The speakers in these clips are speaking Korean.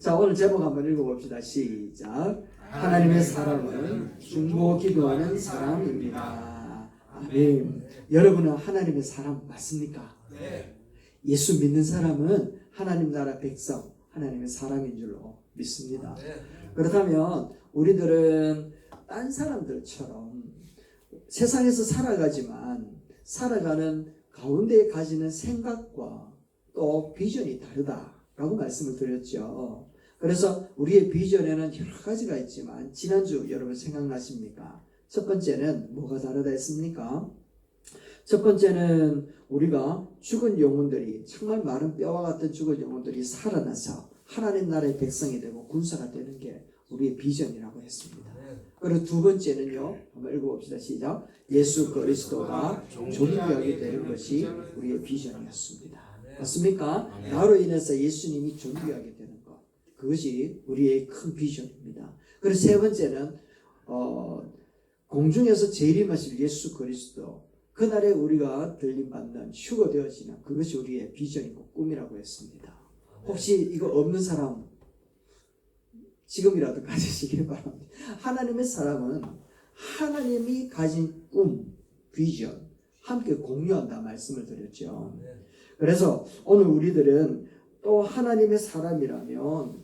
자, 오늘 제목 한번 읽어봅시다. 시작. 하나님의 사람은 중보 기도하는 사람입니다. 아멘. 여러분은 하나님의 사람 맞습니까? 네. 예수 믿는 사람은 하나님 나라 백성, 하나님의 사람인 줄로 믿습니다. 네. 그렇다면 우리들은 딴 사람들처럼 세상에서 살아가지만 살아가는 가운데 가지는 생각과 또 비전이 다르다라고 말씀을 드렸죠. 그래서 우리의 비전에는 여러 가지가 있지만 지난주 여러분 생각나십니까? 첫 번째는 뭐가 다르다 했습니까? 첫 번째는 우리가 죽은 영혼들이 정말 마른 뼈와 같은 죽은 영혼들이 살아나서 하나님 나라의 백성이 되고 군사가 되는 게 우리의 비전이라고 했습니다. 그리고 두 번째는요, 한번 읽어봅시다. 시작. 예수 그리스도가 존귀하게 되는 것이 우리의 비전이었습니다. 맞습니까? 나로 인해서 예수님이 존귀하게 되는 것, 그것이 우리의 큰 비전입니다. 그리고 세 번째는 공중에서 재림하실 예수 그리스도, 그날에 우리가 들림받는 휴거되어지는 그것이 우리의 비전이고 꿈이라고 했습니다. 혹시 이거 없는 사람 지금이라도 가지시길 바랍니다. 하나님의 사람은 하나님이 가진 꿈, 비전 함께 공유한다 말씀을 드렸죠. 그래서 오늘 우리들은 또 하나님의 사람이라면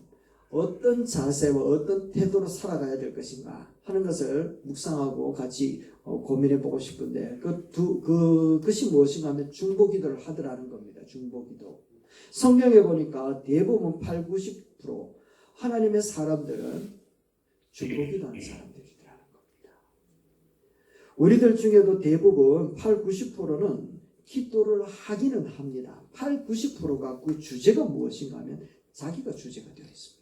어떤 자세와 어떤 태도로 살아가야 될 것인가 하는 것을 묵상하고 같이 고민해 보고 싶은데 그것이 무엇인가 하면 중보기도를 하더라는 겁니다. 중보기도. 성경에 보니까 대부분 80-90% 하나님의 사람들은 중보기도하는 사람들이라는 겁니다. 우리들 중에도 대부분 80-90%는 기도를 하기는 합니다. 80-90%가 그 주제가 무엇인가 하면 자기가 주제가 되어 있습니다.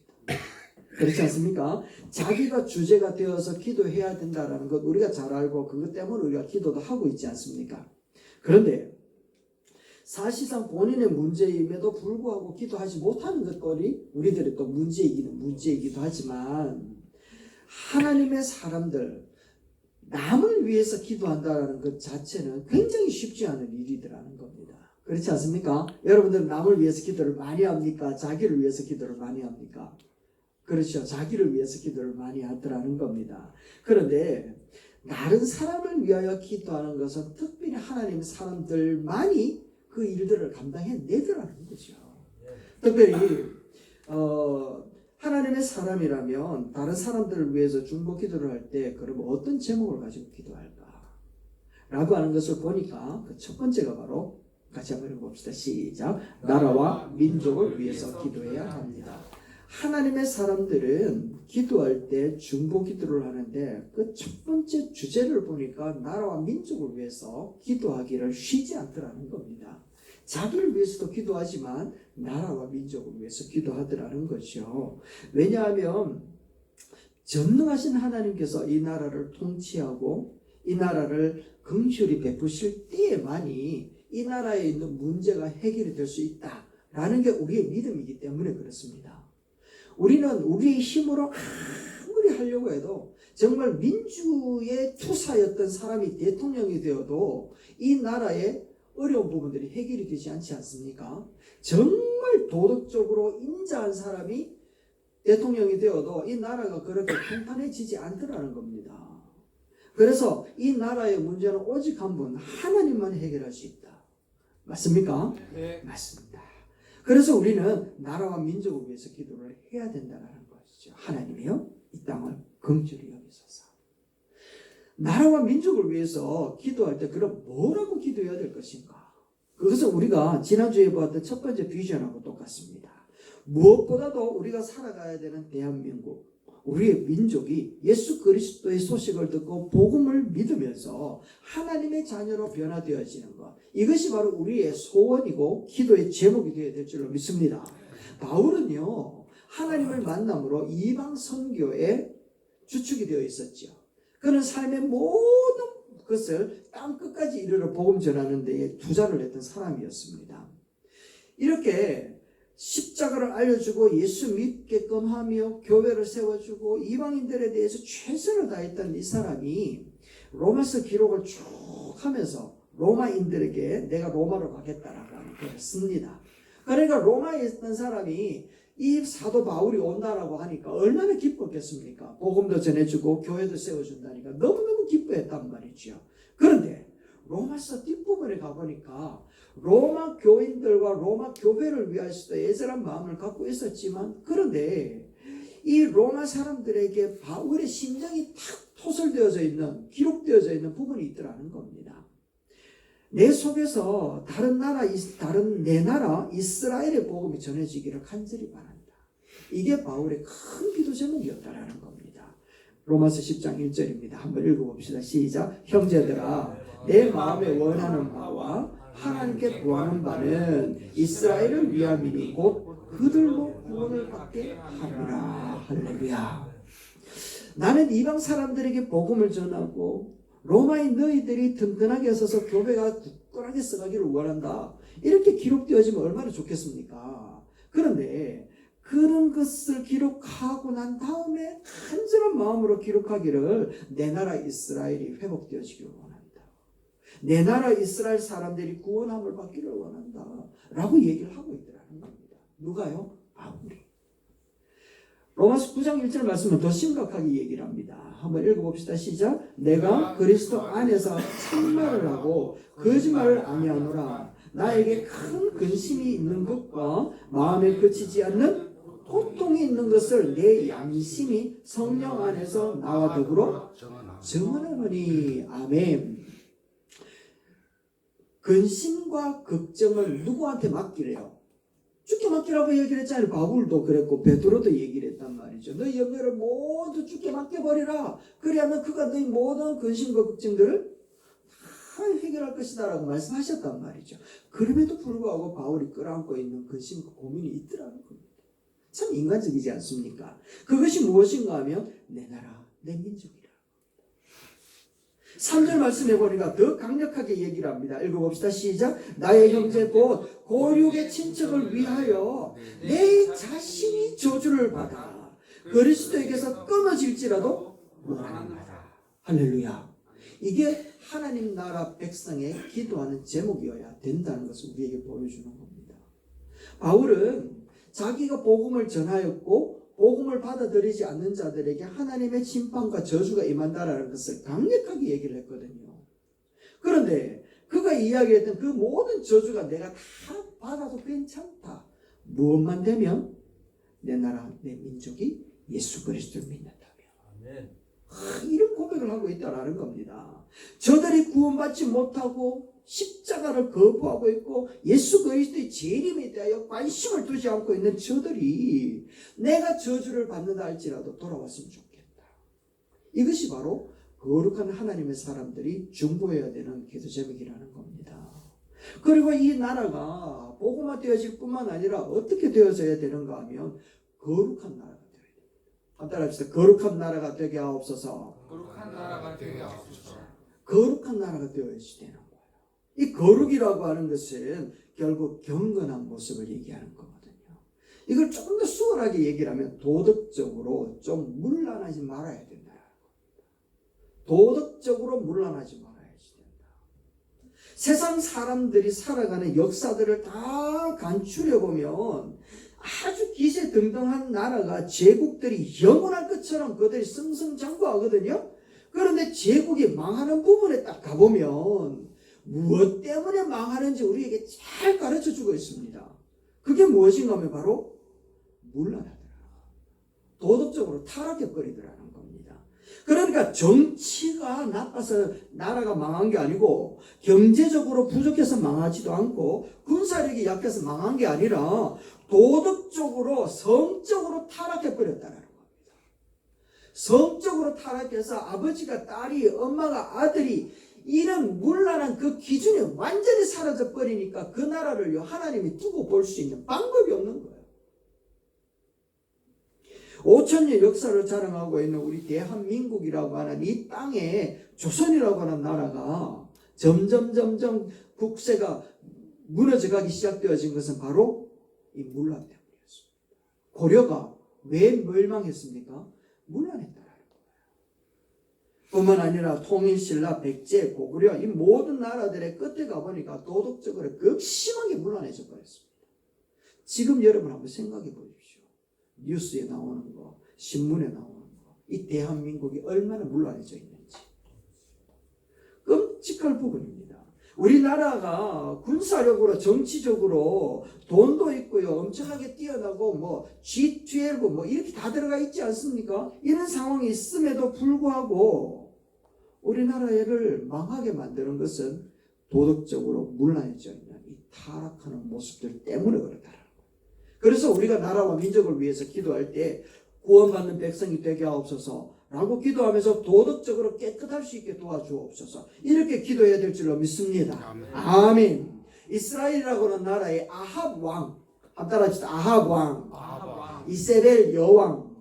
그렇지 않습니까? 자기가 주제가 되어서 기도해야 된다는 것 우리가 잘 알고 그것 때문에 우리가 기도도 하고 있지 않습니까? 그런데 사실상 본인의 문제임에도 불구하고 기도하지 못하는 것들이 우리들의 또 문제이기도 하지만 하나님의 사람들, 남을 위해서 기도한다는 것 자체는 굉장히 쉽지 않은 일이더라는 겁니다. 그렇지 않습니까? 여러분들은 남을 위해서 기도를 많이 합니까? 자기를 위해서 기도를 많이 합니까? 그렇죠. 자기를 위해서 기도를 많이 하더라는 겁니다. 그런데 다른 사람을 위하여 기도하는 것은 특별히 하나님의 사람들만이 그 일들을 감당해내더라는 거죠. 특별히 하나님의 사람이라면 다른 사람들을 위해서 중보 기도를 할 때 그러면 어떤 제목을 가지고 기도할까? 라고 하는 것을 보니까 그 첫 번째가 바로 같이 한번 해봅시다. 시작. 나라와 민족을 위해서 기도해야 합니다. 하나님의 사람들은 기도할 때 중보 기도를 하는데 그 첫 번째 주제를 보니까 나라와 민족을 위해서 기도하기를 쉬지 않더라는 겁니다. 자기를 위해서도 기도하지만 나라와 민족을 위해서 기도하더라는 거죠. 왜냐하면 전능하신 하나님께서 이 나라를 통치하고 이 나라를 긍휼히 베푸실 때만이 이 나라에 있는 문제가 해결이 될 수 있다라는 게 우리의 믿음이기 때문에 그렇습니다. 우리는 우리의 힘으로 아무리 하려고 해도 정말 민주의 투사였던 사람이 대통령이 되어도 이 나라의 어려운 부분들이 해결이 되지 않지 않습니까? 정말 도덕적으로 인자한 사람이 대통령이 되어도 이 나라가 그렇게 평탄해지지 않더라는 겁니다. 그래서 이 나라의 문제는 오직 한 분, 하나님만 해결할 수 있다. 맞습니까? 네. 맞습니다. 그래서 우리는 나라와 민족을 위해서 기도를 해야 된다는 것이죠. 하나님이요, 이 땅을 긍휼히 여기소서. 나라와 민족을 위해서 기도할 때 그럼 뭐라고 기도해야 될 것인가? 그것은 우리가 지난주에 보았던 첫 번째 비전하고 똑같습니다. 무엇보다도 우리가 살아가야 되는 대한민국, 우리의 민족이 예수 그리스도의 소식을 듣고 복음을 믿으면서 하나님의 자녀로 변화되어지는 것, 이것이 바로 우리의 소원이고 기도의 제목이 되어야 될 줄로 믿습니다. 바울은요, 하나님을 만남으로 이방 선교에 주축이 되어 있었죠. 그는 삶의 모든 것을 땅 끝까지 이르러 복음 전하는 데에 투자를 했던 사람이었습니다. 이렇게 십자가를 알려주고 예수 믿게끔 하며 교회를 세워주고 이방인들에 대해서 최선을 다했던 이 사람이 로마서 기록을 쭉 하면서 로마인들에게 내가 로마로 가겠다라고 글을 씁니다. 그러니까 로마에 있던 사람이 이 사도 바울이 온다라고 하니까 얼마나 기뻤겠습니까? 복음도 전해주고 교회도 세워준다니까 너무너무 기뻐했단 말이죠. 그런데 로마서 뒷부분에 가보니까 로마 교인들과 로마 교회를 위해서도 애절한 마음을 갖고 있었지만, 그런데 이 로마 사람들에게 바울의 심정이 탁 토설되어져 있는, 기록되어져 있는 부분이 있더라는 겁니다. 내 속에서 다른 내 나라 이스라엘의 복음이 전해지기를 간절히 바란다. 이게 바울의 큰 기도 제목이었다라는 겁니다. 로마서 10장 1절입니다. 한번 읽어봅시다. 시작. 형제들아, 내 마음에 원하는 바와 하나님께 구하는 바는 이스라엘을 위함이니 곧 그들로 구원을 받게 하리라. 할렐루야. 나는 이방 사람들에게 복음을 전하고 로마인 너희들이 든든하게 서서 교회가 굳건하게 써가기를 원한다. 이렇게 기록되어지면 얼마나 좋겠습니까? 그런데 그런 것을 기록하고 난 다음에 간절한 마음으로 기록하기를 내 나라 이스라엘이 회복되어지기를 원한다. 내 나라 이스라엘 사람들이 구원함을 받기를 원한다. 라고 얘기를 하고 있더라는 겁니다. 누가요? 바울이. 로마서 9장 1절 말씀은 더 심각하게 얘기를 합니다. 한번 읽어봅시다. 시작. 내가 그리스도 안에서 참말을 하고 거짓말을 아니하노라. 나에게 큰 근심이 있는 것과 마음에 그치지 않는 고통이 있는 것을 내 양심이 성령 안에서 나와 더불어 증언하노니. 아멘. 근심과 걱정을 누구한테 맡기래요? 주께 맡기라고 얘기를 했잖아요. 바울도 그랬고 베드로도 얘기를 했단 말이죠. 너희 염려를 모두 주께 맡겨버리라. 그래야만 그가 너희 모든 근심과 걱정들을 다 해결할 것이다 라고 말씀하셨단 말이죠. 그럼에도 불구하고 바울이 끌어안고 있는 근심과 고민이 있더라는 겁니다. 참 인간적이지 않습니까? 그것이 무엇인가 하면 내 나라, 내 민족이라. 3절 말씀해 보니까 더 강력하게 얘기를 합니다. 읽어봅시다. 시작. 나의 형제 곧 고륙의 친척을 위하여 내 자신이 저주를 받아 그리스도에게서 끊어질지라도 원하노라. 할렐루야. 이게 하나님 나라 백성의 기도하는 제목이어야 된다는 것을 우리에게 보여주는 겁니다. 바울은 자기가 복음을 전하였고 복음을 받아들이지 않는 자들에게 하나님의 심판과 저주가 임한다라는 것을 강력하게 얘기를 했거든요. 그런데 그가 이야기했던 그 모든 저주가 내가 다 받아도 괜찮다. 무엇만 되면 내 나라, 내 민족이 예수 그리스도를 믿는다면. 아멘. 이런 고백을 하고 있다라는 겁니다. 저들이 구원받지 못하고 십자가를 거부하고 있고 예수 그리스도의 재림에 대하여 관심을 두지 않고 있는 저들이 내가 저주를 받는다 할지라도 돌아왔으면 좋겠다. 이것이 바로 거룩한 하나님의 사람들이 중보해야 되는 기도 제목이라는 겁니다. 그리고 이 나라가 복음화 되어질 뿐만 아니라 어떻게 되어져야 되는가 하면 거룩한 나라가 되어야 됩니다. 따라합시다. 거룩한 나라가 되게 하옵소서. 거룩한 나라가 되게 하옵소서. 거룩한 나라가 되어야지 되는 거예요. 이 거룩이라고 하는 것은 결국 경건한 모습을 얘기하는 거거든요. 이걸 조금 더 수월하게 얘기를 하면 도덕적으로 좀 문란하지 말아야 된다. 도덕적으로 문란하지 말아야지 된다. 세상 사람들이 살아가는 역사들을 다 간추려보면 아주 기세등등한 나라가 제국들이 영원할 것처럼 그들이 승승장구하거든요. 그런데 제국이 망하는 부분에 딱 가보면 무엇 때문에 망하는지 우리에게 잘 가르쳐주고 있습니다. 그게 무엇인가 하면 바로 문란하더라. 도덕적으로 타락해버리더라는 겁니다. 그러니까 정치가 나빠서 나라가 망한 게 아니고 경제적으로 부족해서 망하지도 않고 군사력이 약해서 망한 게 아니라 도덕적으로 성적으로 타락해버렸다는 겁니다. 성적으로 타락해서 아버지가 딸이 엄마가 아들이 이런 문란한 그 기준이 완전히 사라져 버리니까 그 나라를 하나님이 두고 볼 수 있는 방법이 없는 거예요. 5,000년 역사를 자랑하고 있는 우리 대한민국이라고 하는 이 땅에 조선이라고 하는 나라가 점점 국세가 무너져가기 시작되어진 것은 바로 이 문란 때문이었습니다. 고려가 왜 멸망했습니까? 문란했다. 뿐만 아니라 통일신라, 백제, 고구려 이 모든 나라들의 끝에 가보니까 도덕적으로 극심하게 문란해져 버렸습니다. 지금 여러분 한번 생각해 보십시오. 뉴스에 나오는 거, 신문에 나오는 거, 이 대한민국이 얼마나 물란해져 있는지 끔찍할 부분입니다. 우리나라가 군사력으로 정치적으로 돈도 있고요, 엄청나게 뛰어나고 뭐 G12 뭐 이렇게 다 들어가 있지 않습니까? 이런 상황이 있음에도 불구하고 우리나라를 망하게 만드는 것은 도덕적으로 문란해져 있는 이 타락하는 모습들 때문에 그렇다. 그래서 우리가 나라와 민족을 위해서 기도할 때 구원받는 백성이 되게 하옵소서 라고 기도하면서 도덕적으로 깨끗할 수 있게 도와주옵소서 이렇게 기도해야 될 줄로 믿습니다. 아멘. 이스라엘이라고는 나라의 아합 왕, 따라합시다. 아합 왕, 이세벨 여왕,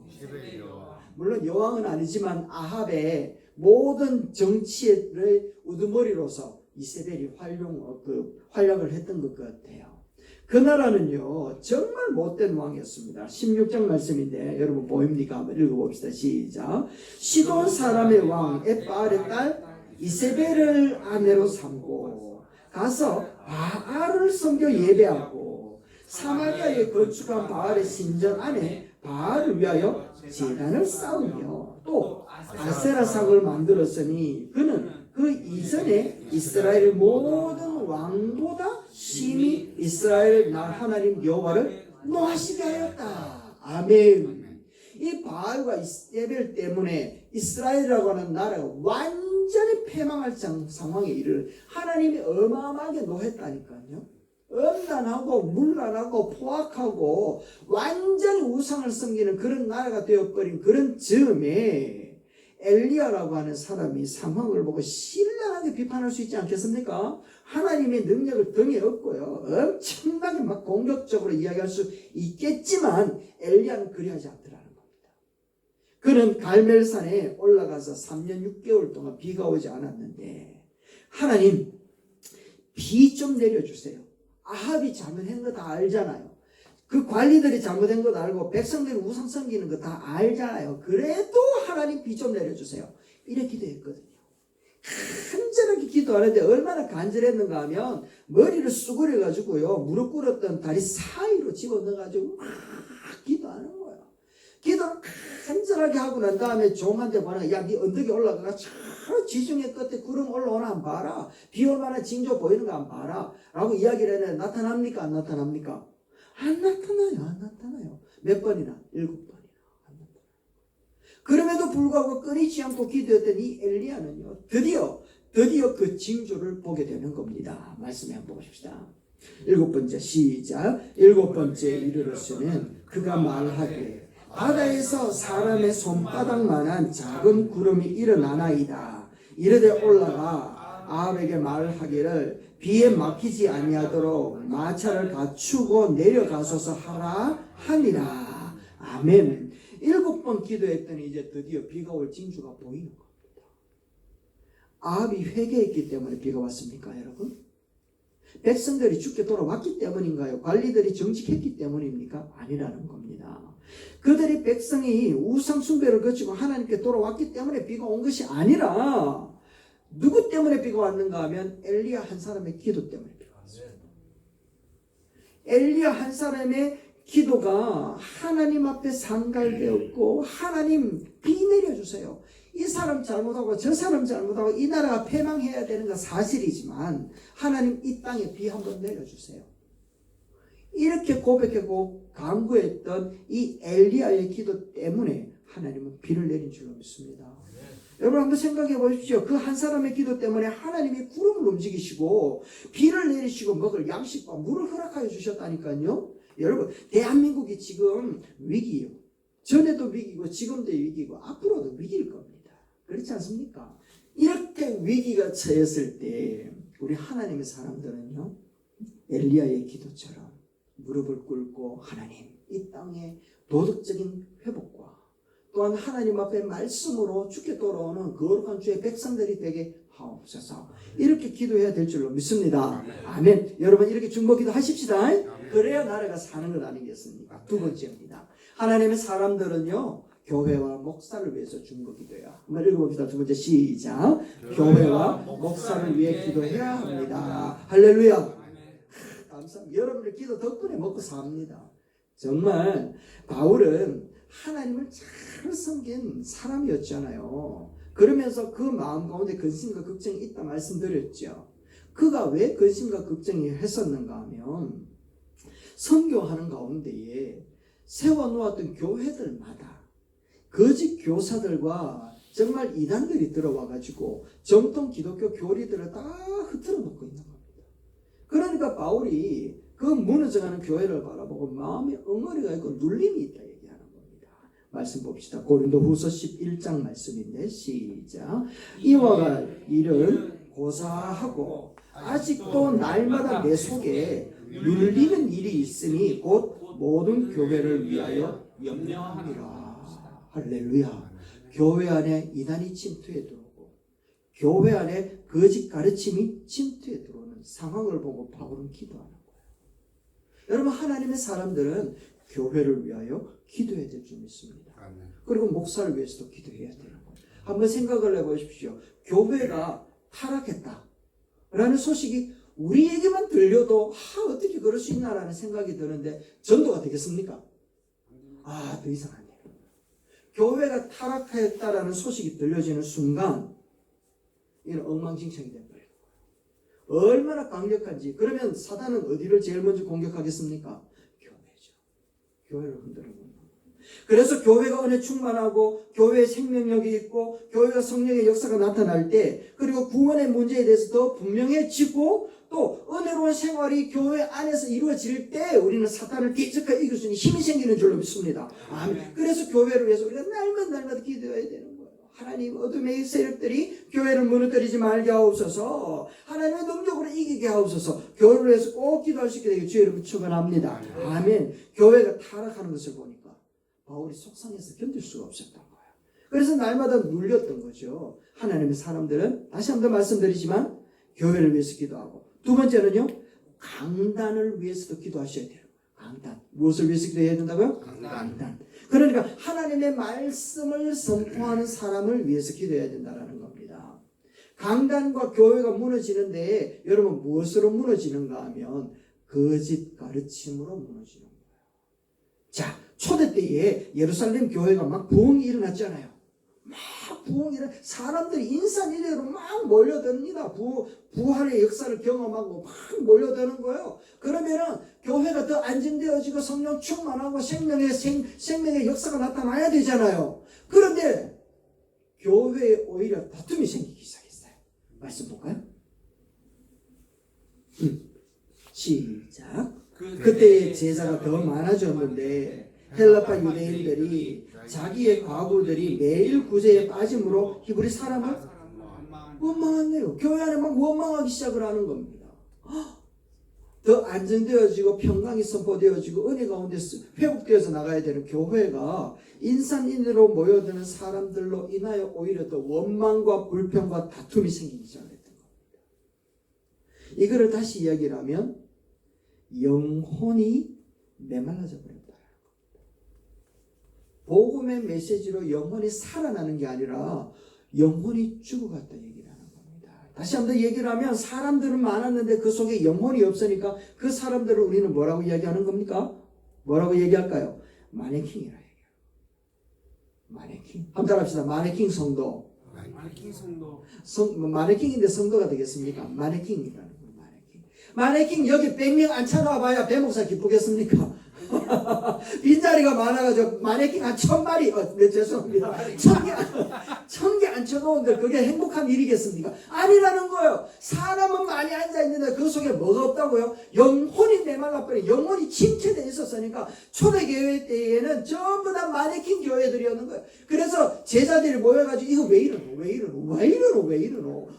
물론 여왕은 아니지만 아합의 모든 정치의 우두머리로서 이세벨이 활약을 했던 것 같아요. 그 나라는요 정말 못된 왕이었습니다. 16장 말씀인데 여러분 보입니까? 한번 읽어봅시다. 시작. 시돈 사람의 왕 엣바알의 딸 이세벨을 아내로 삼고 가서 바알을 섬겨 예배하고 사마리아에 건축한 바알의 신전 안에 바알을 위하여 제단을 쌓으며 또 아세라상을 만들었으니 그는 그 이전에 이스라엘 모든 왕보다 심히 이스라엘 나 하나님 여호와를 노하시게 하였다. 아멘. 이 바알과 이세벨 때문에 이스라엘이라고 하는 나라가 완전히 패망할 상황에 이를 하나님이 어마어마하게 노했다니까요. 음란하고 문란하고 포악하고 완전히 우상을 섬기는 그런 나라가 되어버린 그런 즈음에 엘리야라고 하는 사람이 상황을 보고 신랄하게 비판할 수 있지 않겠습니까? 하나님의 능력을 등에 업고요 엄청나게 막 공격적으로 이야기할 수 있겠지만 엘리야는 그리하지 않더라는 겁니다. 그는 갈멜산에 올라가서 3년 6개월 동안 비가 오지 않았는데 하나님 비 좀 내려주세요. 아합이 잘못한 거 다 알잖아요. 그 관리들이 잘못한 거 알고 백성들이 우상 섬기는 거 다 알잖아요. 그래도 하나님 비 좀 내려주세요. 이렇게 기도했거든요. 간절하게 기도하는데 얼마나 간절했는가 하면 머리를 쑤그려가지고요 무릎 꿇었던 다리 사이로 집어넣어가지고 막 기도하는 거예요. 기도를 간절하게 하고 난 다음에 종한테 보내 야, 네 언덕에 올라가가 저 지중해 끝에 구름 올라오나 안 봐라. 비 얼마나 징조 보이는 거 안 봐라 라고 이야기를 했는데 나타납니까? 안 나타납니까? 안 나타나요. 몇 번이나? 7번이나 안 나타나요. 그럼에도 불구하고 끊이지 않고 기도했던 이 엘리야는요 드디어 그 징조를 보게 되는 겁니다. 말씀에 한번 보십시다. 7번째 시작. 7번째 이르렀으면 그가 말하기를 바다에서 사람의 손바닥만한 작은 구름이 일어나나이다. 이르되 올라가 아합에게 말하기를 비에 막히지 아니하도록 마차를 갖추고 내려가소서 하라 하니라. 아멘. 7번 기도했더니 이제 드디어 비가 올 징조가 보이는 겁니다. 아합이 회개했기 때문에 비가 왔습니까, 여러분? 백성들이 죽게 돌아왔기 때문인가요? 관리들이 정직했기 때문입니까? 아니라는 겁니다. 그들이 백성이 우상 숭배를 거치고 하나님께 돌아왔기 때문에 비가 온 것이 아니라 누구 때문에 비가 왔는가 하면 엘리야 한 사람의 기도 때문에 비가 왔어요. 엘리야 한 사람의 기도가 하나님 앞에 상달되었고 하나님 비 내려주세요. 이 사람 잘못하고 저 사람 잘못하고 이 나라가 패망해야 되는 건 사실이지만 하나님 이 땅에 비 한번 내려주세요. 이렇게 고백하고 간구했던 이 엘리야의 기도 때문에 하나님은 비를 내린 줄로 믿습니다. 여러분 한번 생각해 보십시오. 그 한 사람의 기도 때문에 하나님이 구름을 움직이시고 비를 내리시고 먹을 양식과 물을 허락하여 주셨다니까요. 여러분 대한민국이 지금 위기예요. 전에도 위기고 지금도 위기고 앞으로도 위기일 겁니다. 그렇지 않습니까? 이렇게 위기가 처했을 때 우리 하나님의 사람들은요 엘리야의 기도처럼 무릎을 꿇고 하나님 이 땅의 도덕적인 회복과 또한 하나님 앞에 말씀으로 죽게 돌아오는 거룩한 주의 백성들이 되게 하옵소서. 이렇게 기도해야 될 줄로 믿습니다. 아멘. 여러분 이렇게 중보기도 하십시다. 그래야 나라가 사는 것 아니겠습니까? 두 번째입니다. 하나님의 사람들은요 교회와 목사를 위해서 중보기도해야. 한번 읽어봅시다. 두 번째 시작. 교회와 목사를 위해 기도해야 합니다. 할렐루야. 감사합니다. 여러분의 기도 덕분에 먹고 삽니다. 정말 바울은 하나님을 잘 섬긴 사람이었잖아요. 그러면서 그 마음 가운데 근심과 걱정이 있다 말씀드렸죠. 그가 왜 근심과 걱정이 했었는가 하면 선교하는 가운데에 세워놓았던 교회들마다 거짓 교사들과 정말 이단들이 들어와가지고 정통 기독교 교리들을 다 흐트러 놓고 있는 겁니다. 그러니까 바울이 그 무너져가는 교회를 바라보고 마음에 엉어리가 있고 눌림이 있다 얘기하는 겁니다. 말씀 봅시다. 고린도후서 11장 말씀인데 시작. 이와 일은 고사하고 아직도 날마다 내 속에 눌리는 일이 있으니 곧 모든 교회를 위하여 염려함이라. 할렐루야. 교회 안에 이단이 침투해 들어오고 교회 안에 거짓 가르침이 침투해 들어오는 상황을 보고 바울은 기도하는 거예요. 여러분, 하나님의 사람들은 교회를 위하여 기도해야 될 줄 믿습니다. 그리고 목사를 위해서도 기도해야 되는 거예요. 한번 생각을 해보십시오. 교회가 타락했다라는 소식이 우리에게만 들려도 어떻게 그럴 수 있나라는 생각이 드는데 전도가 되겠습니까? 더 이상 안 돼요. 교회가 타락했다라는 소식이 들려지는 순간 이는 엉망진창이 돼버려요. 얼마나 강력한지. 그러면 사단은 어디를 제일 먼저 공격하겠습니까? 교회죠. 교회를 흔들어 놓는 거예요. 그래서 교회가 은혜 충만하고 교회에 생명력이 있고 교회가 성령의 역사가 나타날 때, 그리고 구원의 문제에 대해서 더 분명해지고 또 은혜로운 생활이 교회 안에서 이루어질 때 우리는 사탄을 뒤집어 이길 수 있는 힘이 생기는 줄로 믿습니다. 아멘. 그래서 교회를 위해서 우리가 날마다 기도해야 되는 거예요. 하나님, 어둠의 세력들이 교회를 무너뜨리지 말게 하옵소서. 하나님의 능력으로 이기게 하옵소서. 교회를 위해서 꼭 기도할 수 있게 되길 주의 이름으로 축원합니다. 아멘. 교회가 타락하는 것을 보니까 바울이 속상해서 견딜 수가 없었던 거예요. 그래서 날마다 눌렸던 거죠. 하나님의 사람들은 다시 한번 말씀드리지만 교회를 위해서 기도하고, 두 번째는요, 강단을 위해서도 기도하셔야 돼요. 강단. 무엇을 위해서 기도해야 된다고요? 강단. 그러니까 하나님의 말씀을 선포하는 사람을 위해서 기도해야 된다는 겁니다. 강단과 교회가 무너지는데 여러분 무엇으로 무너지는가 하면 거짓 가르침으로 무너지는 거예요. 자, 초대 때에 예루살렘 교회가 막 부흥이 일어났잖아요. 막 부흥이 일어나, 사람들이 인산인해로 막 몰려듭니다. 부활의 역사를 경험하고 막 몰려드는 거예요. 그러면은 교회가 더 안전되어지고 성령 충만하고 생명의 역사가 나타나야 되잖아요. 그런데 교회에 오히려 다툼이 생기기 시작했어요. 말씀 볼까요? 시작. 그때의 제자가 더 많아졌는데 헬라파 유대인들이 자기의 과부들이 매일 구제에 빠짐으로 히브리 사람을 원망하네요. 교회 안에 막 원망하기 시작을 하는 겁니다. 더 안정되어지고 평강이 선포되어지고 은혜 가운데 회복되어서 나가야 되는 교회가 인산인해로 모여드는 사람들로 인하여 오히려 더 원망과 불평과 다툼이 생기기 시작했던 겁니다. 이거를 다시 이야기를 하면 영혼이 메말라져 버렸다. 복음의 메시지로 영혼이 살아나는 게 아니라 영혼이 죽어갔다 얘기를 하는 겁니다. 다시 한번 얘기를 하면 사람들은 많았는데 그 속에 영혼이 없으니까 그 사람들을 우리는 뭐라고 이야기하는 겁니까? 뭐라고 얘기할까요? 마네킹이라 얘기해요. 마네킹. 한번 따라합시다. 마네킹 성도. 마네킹 성도. 마네킹인데 성도가 되겠습니까? 마네킹이라는 거예요. 마네킹 여기 100명 앉혀놔 봐야 배목사 기쁘겠습니까? 빈자리가 많아가지고 마네킹 한 1000마리, 죄송합니다. 1000개 앉혀놓은데 그게 행복한 일이겠습니까? 아니라는 거예요. 사람은 많이 앉아있는데 그 속에 뭐가 없다고요? 영혼이 메말라버린, 영혼이 침체되어 있었으니까 초대교회 때에는 전부 다 마네킹 교회들이었는 거예요. 그래서 제자들이 모여가지고 이거 왜 이러노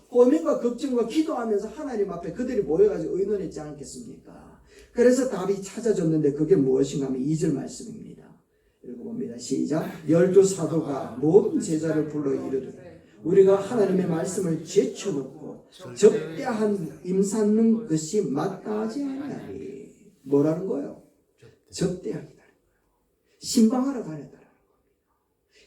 고민과 걱정과 기도하면서 하나님 앞에 그들이 모여가지고 의논했지 않겠습니까? 그래서 답이 찾아졌는데 그게 무엇인가 하면 2절 말씀입니다. 읽어봅니다. 시작. 12사도가 모든 제자를 불러 이르되 우리가 하나님의 말씀을 제쳐놓고 접대한 임삼는 것이 마땅하지 아니하니. 뭐라는 거예요? 접대하기다. 신방하러 다녔다는 겁니다.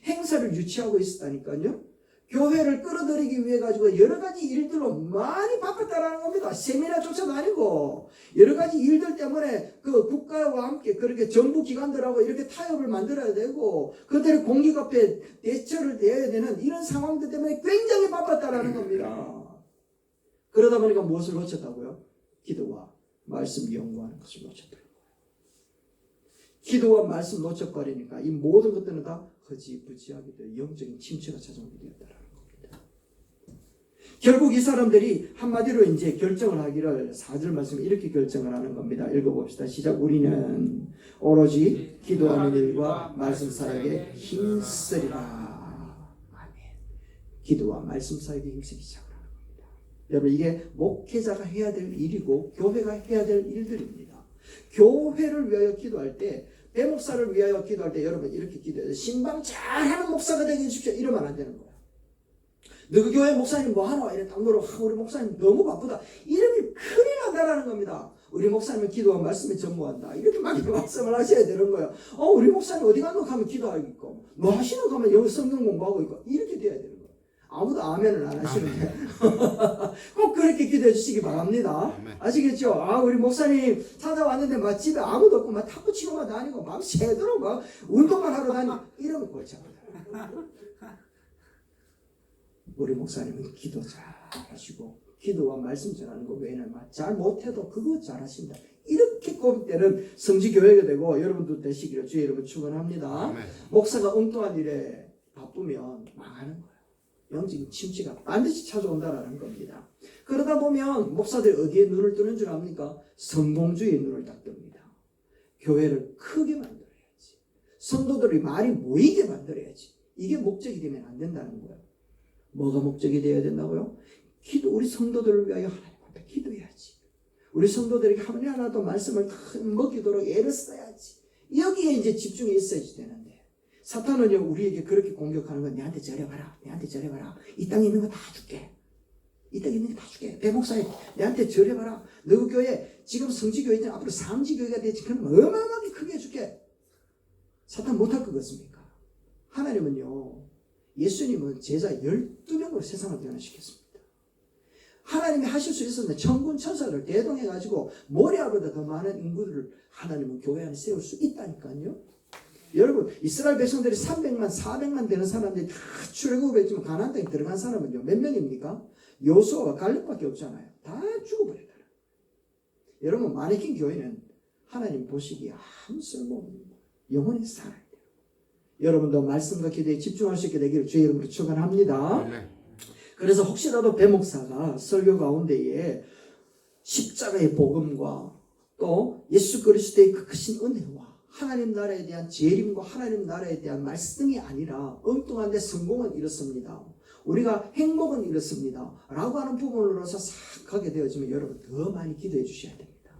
행사를 유치하고 있었다니까요. 교회를 끌어들이기 위해 가지고 여러 가지 일들로 많이 바빴다라는 겁니다. 세미나 쫓아다니고 여러 가지 일들 때문에 그 국가와 함께 그렇게 정부 기관들하고 이렇게 타협을 만들어야 되고 그들의 공익 앞에 대처를 해야 되는 이런 상황들 때문에 굉장히 바빴다라는 겁니다. 그러다 보니까 무엇을 놓쳤다고요? 기도와 말씀 연구하는 것을 놓쳤다. 기도와 말씀 놓쳐버리니까 이 모든 것들은 다 허지부지하게 되어 영적인 침체가 찾아오게 되었다라는 겁니다. 결국 이 사람들이 한마디로 이제 결정을 하기를 4절 말씀에 이렇게 결정을 하는 겁니다. 읽어봅시다. 시작. 우리는 오로지 기도하는 일과 말씀 사역에 힘쓰리라. 아멘. 기도와 말씀 사역에 힘쓰기 시작하는 겁니다. 여러분 이게 목회자가 해야 될 일이고 교회가 해야 될 일들입니다. 교회를 위하여 기도할 때 대목사를 위하여 기도할 때 여러분 이렇게 기도해요. 신방 잘하는 목사가 되게 해주십시오. 이러면 안 되는 거예요. 너그 교회 목사님 뭐 하노? 이래 딱 물어. 우리 목사님 너무 바쁘다. 이러면 큰일 난다라는 겁니다. 우리 목사님은 기도와 말씀에 전무한다. 이렇게 막 말씀을 하셔야 되는 거예요. 우리 목사님 어디 갔노? 가면 기도하고 있고 뭐 하시노? 가면 여기 성경 공부하고 있고 이렇게 돼야 되는 거예요. 아무도 아멘을 안 하시는데 꼭 그렇게 기도해 주시기 바랍니다. 아시겠죠? 우리 목사님 찾아왔는데 막 집에 아무도 없고 막 탁구 치고만 다니고 막 새도록 막 운동만 하러 다니고 이러면 골치 아프다. 우리 목사님은 기도 잘 하시고 기도와 말씀 전하는 거 외에는 잘 못해도 그거 잘 하신다. 이렇게 꼽을 때는 성지교회가 되고 여러분도 되시기를 주의 이름으로 축원합니다. 목사가 엉뚱한 일에 바쁘면 망하는 거예요. 영적인 침체가 반드시 찾아온다라는 겁니다. 그러다 보면 목사들이 어디에 눈을 뜨는 줄 압니까? 성공주의에 눈을 딱 뜹니다. 교회를 크게 만들어야지. 성도들이 많이 모이게 만들어야지. 이게 목적이 되면 안 된다는 거예요. 뭐가 목적이 되어야 된다고요? 우리 성도들을 위하여 하나님 앞에 기도해야지. 우리 성도들에게 하나도 말씀을 먹이도록 애를 써야지. 여기에 이제 집중이 있어야지 되는데 사탄은요 우리에게 그렇게 공격하는 건 내한테 절해봐라. 내한테 절해봐라. 이 땅에 있는 거 다 줄게. 이 땅에 있는 거 다 줄게. 대목사에 내한테 절해봐라. 너 교회 지금 성지교회잖아. 앞으로 상지교회가 되지. 그럼 어마어마하게 크게 해줄게. 사탄 못할 것 같습니까? 하나님은요 예수님은 제자 12명으로 세상을 변화시켰습니다. 하나님이 하실 수 있었는데 천군 천사를 대동해가지고 모리아보다 더 많은 인구들을 하나님은 교회 안에 세울 수 있다니까요. 여러분 이스라엘 백성들이 300만 400만 되는 사람들이 다 출애굽했지만 가나안 땅에 들어간 사람은요 몇 명입니까? 요수아와 갈렙밖에 없잖아요. 다 죽어버렸다. 여러분 마네킹 교회는 하나님 보시기에 아무 쓸모없는 영원히 살아야 돼요. 여러분도 말씀과 기도에 집중할 수 있게 되기를 주의 이름으로 축원합니다. 그래서 혹시라도 배목사가 설교 가운데에 십자가의 복음과 또 예수 그리스도의 그 크신 은혜와 하나님 나라에 대한 재림과 하나님 나라에 대한 말씀이 아니라 엉뚱한데 성공은 이렇습니다. 우리가 행복은 이렇습니다. 라고 하는 부분으로서 싹 가게 되어지면 여러분 더 많이 기도해 주셔야 됩니다.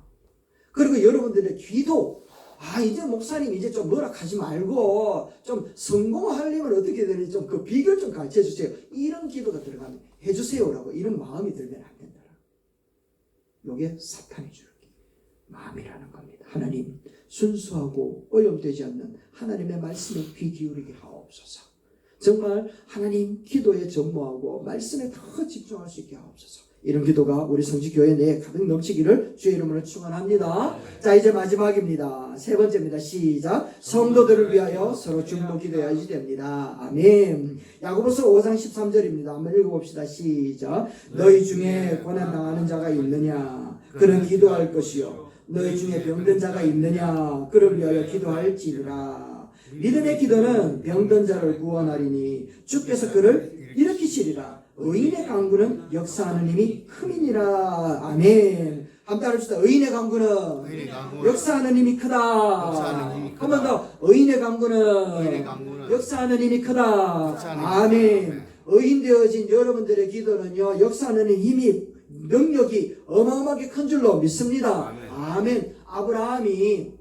그리고 여러분들의 기도 이제 목사님 이제 좀 뭐라 하지 말고 좀 성공하려면 어떻게 되는지 좀 그 비결 좀 가르쳐 주세요. 이런 기도가 들어가면 해주세요라고 이런 마음이 들면 안 된다. 이게 사탄이 주는 마음이라는 겁니다. 하나님 순수하고 오염되지 않는 하나님의 말씀에 귀 기울이게 하옵소서. 정말 하나님 기도에 전무하고 말씀에 더 집중할 수 있게 하옵소서. 이런 기도가 우리 성지교회 내에 가득 넘치기를 주의 이름으로 축원합니다. 자 이제 마지막입니다. 세 번째입니다. 시작. 성도들을 위하여 서로 중보 기도해야지 됩니다. 아멘. 야고보서 5장 13절입니다. 한번 읽어봅시다. 시작. 너희 중에 고난당하는 자가 있느냐? 그는 기도할 것이요. 너희 중에 병든 자가 있느냐? 그를 위하여 기도할지니라. 믿음의 기도는 병든 자를 구원하리니 주께서 그를 일으키시리라. 의인의 강구는 역사하는 힘이 큼이니라. 아멘. 한번 합시다. 의인의 강구는 역사하는 힘이 크다. 한 번 더. 의인의 강구는 역사하는 힘이 크다. 아멘. 의인 되어진 여러분들의 기도는요 역사하는 힘이 능력이 어마어마하게 큰 줄로 믿습니다. 아멘. 아브라함이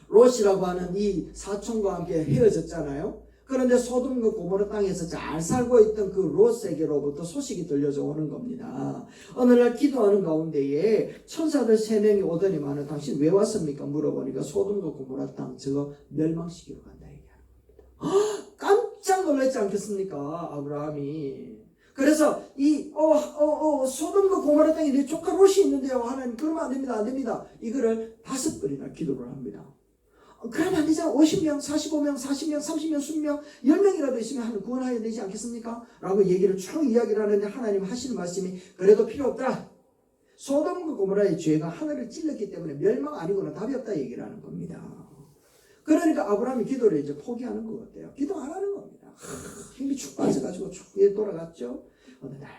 롯이라고 하는 이 사촌과 함께 헤어졌잖아요. 그런데 소돔과 고모라 땅에서 잘 살고 있던 그 롯에게로부터 소식이 들려져 오는 겁니다. 어느 날 기도하는 가운데에 천사들 3명이 오더니만은 당신 왜 왔습니까? 물어보니까 소돔과 고모라 땅 저거 멸망시키러 간다 얘기하는 겁니다. 깜짝 놀랐지 않겠습니까? 아브라함이. 그래서 소돔과 고모라 땅에 내 조카 롯이 있는데요. 하나님 그러면 안 됩니다. 안 됩니다. 이거를 5번이나 기도를 합니다. 그러면 안 되잖아. 50명, 45명, 40명, 30명, 20명, 10명이라도 있으면 하나님 구원하여야 되지 않겠습니까? 라고 얘기를 쭉 이야기를 하는데 하나님 하시는 말씀이 그래도 필요 없다. 소돔과 고모라의 죄가 하늘을 찔렀기 때문에 멸망 아니고는 답이 없다 얘기를 하는 겁니다. 그러니까 아브라함이 기도를 이제 포기하는 것 같아요. 기도 안 하는 겁니다. 힘이 축 빠져가지고 축 위에 돌아갔죠. 어느 날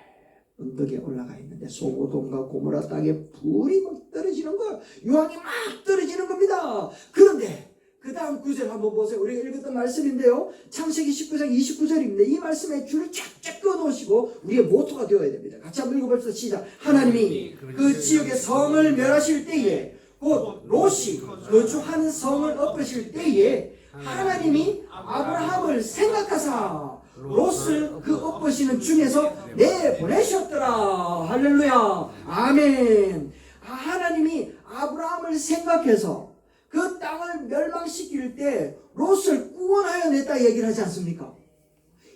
언덕에 올라가 있는데 소돔과 고모라 땅에 불이 막 떨어지는 거예요. 유황이 막 떨어지는 겁니다. 그런데 그 다음 구절 한번 보세요. 우리가 읽었던 말씀인데요. 창세기 19장 29절입니다. 이 말씀에 줄을 쫙쫙 끊어놓으시고 우리의 모토가 되어야 됩니다. 같이 한번 읽어봅시다. 시작. 하나님이 그 지역의 성을 멸하실 때에 곧 롯이 거주하는 성을 엎으실 때에 하나님이 아브라함을 생각하사 롯을 그 엎으시는 중에서 내보내셨더라. 할렐루야. 아멘. 하나님이 아브라함을 생각해서 그 땅을 멸망시킬 때 롯을 구원하여 냈다 얘기를 하지 않습니까?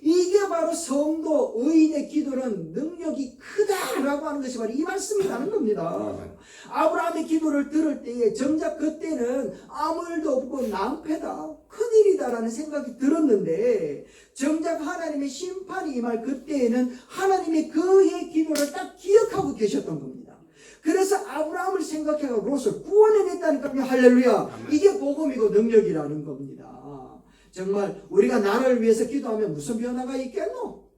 이게 바로 성도 의인의 기도는 능력이 크다라고 하는 것이 바로 이 말씀이라는 겁니다. 아브라함의 기도를 들을 때에 정작 그때는 아무 일도 없고 낭패다, 큰일이다라는 생각이 들었는데 정작 하나님의 심판이 임할 그때에는 하나님이 그의 기도를 딱 기억하고 계셨던 겁니다. 그래서 아브라함을 생각해서 롯을 구원해냈다니까요. 할렐루야. 이게 복음이고 능력이라는 겁니다. 정말 우리가 나를 위해서 기도하면 무슨 변화가 있겠노?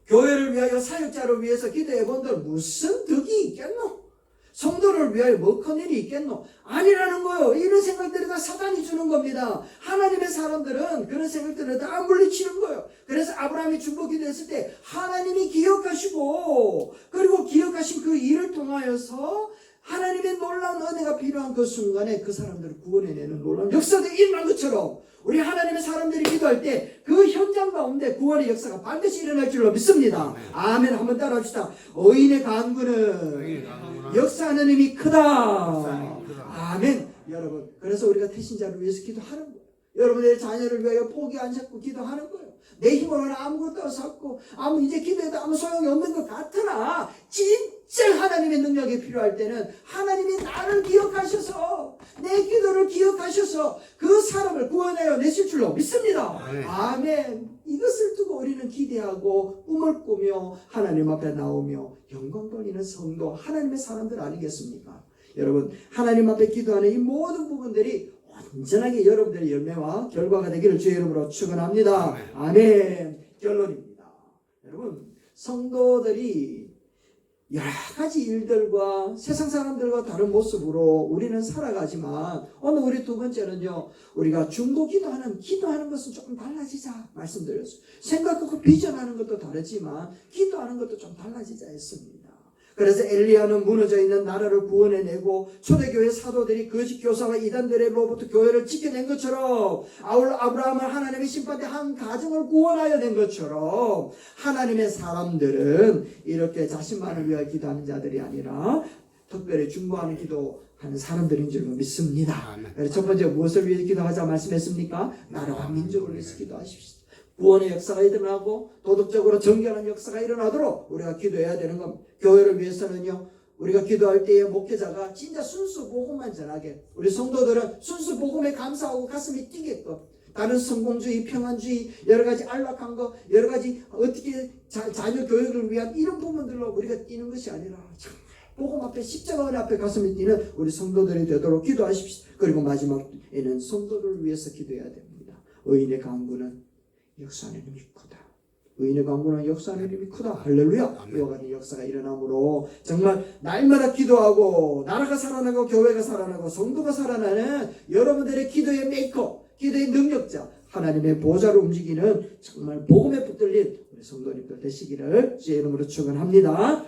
교회를 위하여 사역자를 위해서 기도해본들 무슨 덕이 있겠노? 성도를 위하여 뭐 큰 일이 있겠노? 아니라는 거예요. 이런 생각들이 다 사단이 주는 겁니다. 하나님의 사람들은 그런 생각들을 다 물리치는 거예요. 그래서 아브라함이 중보 기도했을 때 하나님이 기억하시고 그리고 기억하신 그 일을 통하여서 하나님의 놀라운 은혜가 필요한 그 순간에 그 사람들을 구원해내는 놀라운 역사들이 일어난 것처럼 우리 하나님의 사람들이 기도할 때 그 현장 가운데 구원의 역사가 반드시 일어날 줄로 믿습니다. 아멘. 한번 따라합시다. 의인의 간구는 역사하는 힘이 크다. 아멘. 여러분, 그래서 우리가 태신자를 위해서 기도하는 거예요. 여러분의 자녀를 위하여 포기 안 잡고 기도하는 거예요. 내 힘으로는 아무것도 없고 이제 기도해도 아무 소용이 없는 것 같으나 진짜 하나님의 능력이 필요할 때는 하나님이 나를 기억하셔서 내 기도를 기억하셔서 그 사람을 구원하여 내실 줄로 믿습니다. 아멘. 이것을 두고 우리는 기대하고 꿈을 꾸며 하나님 앞에 나오며 영광 돌리는 성도 하나님의 사람들 아니겠습니까? 여러분, 하나님 앞에 기도하는 이 모든 부분들이 온전하게 여러분들의 열매와 결과가 되기를 주의 이름으로 축원합니다. 아멘. 결론입니다. 여러분, 성도들이 여러 가지 일들과 세상 사람들과 다른 모습으로 우리는 살아가지만 오늘 우리 두 번째는요, 우리가 중보 기도하는 것은 조금 달라지자 말씀드렸어요. 생각하고 비전하는 것도 다르지만 기도하는 것도 좀 달라지자 했습니다. 그래서 엘리야는 무너져 있는 나라를 구원해내고 초대교회 사도들이 거짓 교사와 이단들로부터 교회를 지켜낸 것처럼 아브라함은 하나님의 심판 때 한 가정을 구원하여 낸 것처럼 하나님의 사람들은 이렇게 자신만을 위하여 기도하는 자들이 아니라 특별히 중보하는 기도하는 사람들인 줄 믿습니다. 그래서 첫 번째 무엇을 위해 기도하자 말씀했습니까? 나라와 민족을 위해서 기도하십시오. 구원의 역사가 일어나고 도덕적으로 정결한 역사가 일어나도록 우리가 기도해야 되는 겁니다. 교회를 위해서는요, 우리가 기도할 때에 목회자가 진짜 순수 복음만 전하게, 우리 성도들은 순수 복음에 감사하고 가슴이 뛰게끔, 다른 성공주의, 평안주의, 여러 가지 안락한 거, 여러 가지 어떻게 자녀 교육을 위한 이런 부분들로 우리가 뛰는 것이 아니라 복음 앞에 십자가 은혜 앞에 가슴이 뛰는 우리 성도들이 되도록 기도하십시오. 그리고 마지막에는 성도를 위해서 기도해야 됩니다. 의인의 간구는 역사하는 힘이 크다. 의인의 간구는 역사하는 힘이 크다. 할렐루야. 이와 같은 역사가 일어나므로 정말 날마다 기도하고 나라가 살아나고 교회가 살아나고 성도가 살아나는 여러분들의 기도의 메이커, 기도의 능력자, 하나님의 보좌로 움직이는 정말 복음에 붙들린 우리 성도님들 되시기를 주의 이름으로 축원합니다.